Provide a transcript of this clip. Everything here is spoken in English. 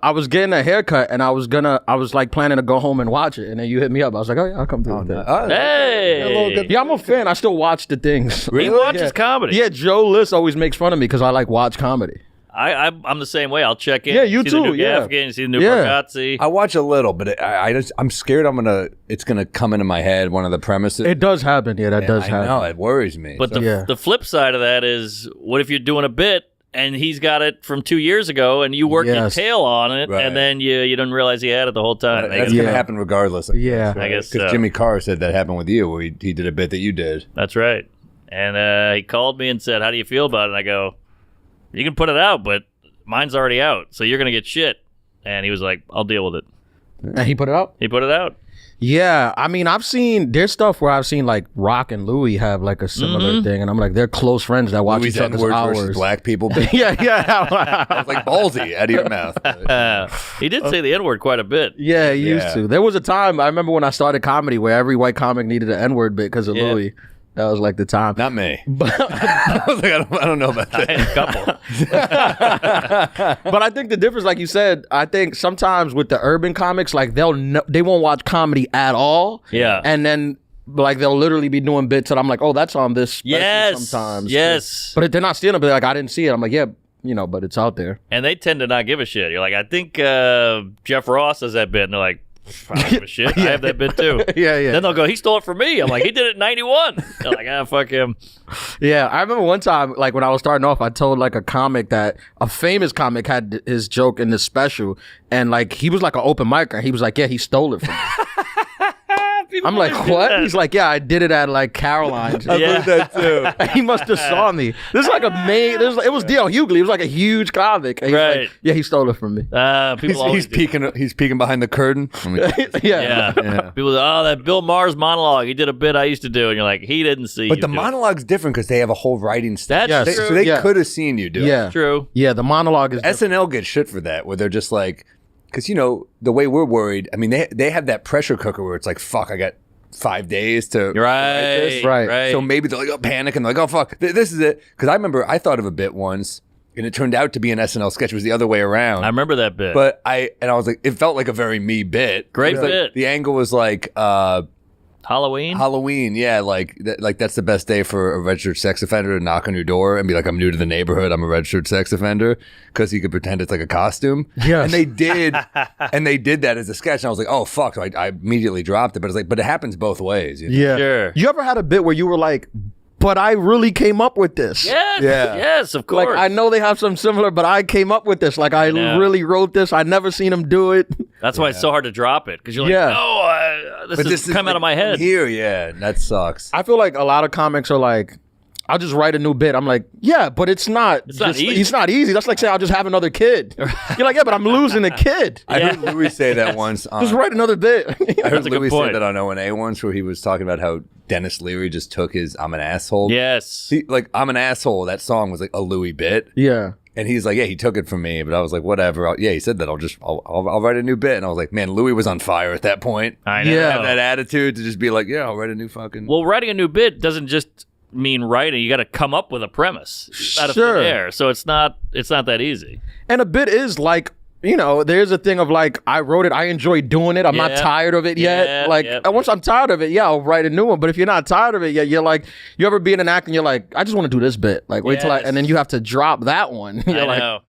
I was getting a haircut and I was like planning to go home and watch it, and then you hit me up. I was like, oh yeah, I'll come through. Hey, yeah, I'm a fan. I still watch the things. Really? He watches comedy. Yeah, Joe List always makes fun of me because I like watch comedy. I'm the same way. I'll check in. Yeah, you see too. The new Gaffigan, see the new Bargatze. I watch a little, but I'm scared it's gonna come into my head, one of the premises. It does happen. Yeah, that does happen. I know, it worries me. But the flip side of that is, what if you're doing a bit and he's got it from 2 years ago and you worked your tail on it, and then you didn't realize he had it the whole time? That's going to happen regardless. I guess because Jimmy Carr said that happened with you, where he did a bit that you did. That's right. And he called me and said, how do you feel about it? And I go, you can put it out, but mine's already out, so you're going to get shit. And he was like, I'll deal with it. And he put it out? He put it out. Yeah, I mean, there's stuff where I've seen like Rock and Louis have like a similar thing, and I'm like, they're close friends that watch each other's hours. Versus black people. yeah. I was like ballsy out of your mouth. He did say the N-word quite a bit. Yeah, he used to. There was a time, I remember when I started comedy, where every white comic needed an N-word bit because of Louis. That was like the time. Not me. I was like, I don't know about that. I had a couple. But I think the difference, like you said, I think sometimes with the urban comics, like they won't watch comedy at all. Yeah. And then like they'll literally be doing bits and I'm like, oh, that's on this. Yes. Sometimes. Yes. But if they're not stealing it, but like, I didn't see it. I'm like, yeah, but it's out there. And they tend to not give a shit. You're like, I think Jeff Ross does that bit. And they're like, I don't give a shit. I have that bit too. Yeah. Then they'll go, he stole it from me. I'm like, he did it in 91. They're like, fuck him. Yeah, I remember one time, like when I was starting off, I told like a famous comic had his joke in this special, and like he was like an open micer, and he was like, yeah, he stole it from me. I'm like, what? He's like, yeah, I did it at like Caroline's. I did that too. He must have saw me. This is like it was D.L. Hughley. It was like a huge comic. And he's like, yeah, he stole it from me. He's peeking behind the curtain. Yeah. People say, oh, that Bill Maher's monologue. He did a bit I used to do. And you're like, he didn't see But the monologue's different because they have a whole writing staff. That's true. So they could have seen you do it. Yeah. True. Yeah, the monologue is SNL gets shit for that, where they're just like, because, the way we're worried, I mean, they have that pressure cooker where it's like, fuck, I got 5 days to write this. Right. So maybe they're like, oh, panic, and they're like, oh, fuck, this is it. Because I remember I thought of a bit once, and it turned out to be an SNL sketch. It was the other way around. I remember that bit. But I was like, it felt like a very me bit. Great bit. Like, the angle was like, Halloween, yeah, like that's the best day for a registered sex offender to knock on your door and be like, I'm new to the neighborhood, I'm a registered sex offender, because he could pretend it's like a costume. Yes. And they did that as a sketch, and I was like, oh fuck, so I immediately dropped it. But it's like, but it happens both ways. Yeah. Sure. You ever had a bit where you were like, but I really came up with this? Yes. Yeah. Yes, of course. Like, I know they have some similar, but I came up with this. Like, I really wrote this. I never seen him do it. That's why it's so hard to drop it, because you're like, no, this is come out of my head. Here, yeah, that sucks. I feel like a lot of comics are like, I'll just write a new bit. I'm like, yeah, but it's not easy. It's not easy. That's like saying I'll just have another kid. You're like, yeah, but I'm losing a kid. I heard Louis say that once. Just write another bit. I heard Louis say that on O&A once, where he was talking about how Dennis Leary just took his "I'm an asshole." Yes. Like, "I'm an asshole." That song was like a Louis bit. Yeah. And he's like, yeah, he took it from me, but I was like, whatever. He said that I'll write a new bit, and I was like, man, Louis was on fire at that point. I know. Have that attitude to just be like, yeah, I'll write a new fucking. Well, writing a new bit doesn't just mean writing. You got to come up with a premise out of thin air. So it's not that easy. And a bit is like, there's a thing of like, I wrote it, I enjoy doing it, I'm not tired of it yet. Once I'm tired of it, I'll write a new one. But if you're not tired of it yet, you're like, you ever be in an act and you're like, I just want to do this bit. Like, wait till and then you have to drop that one. You're I know.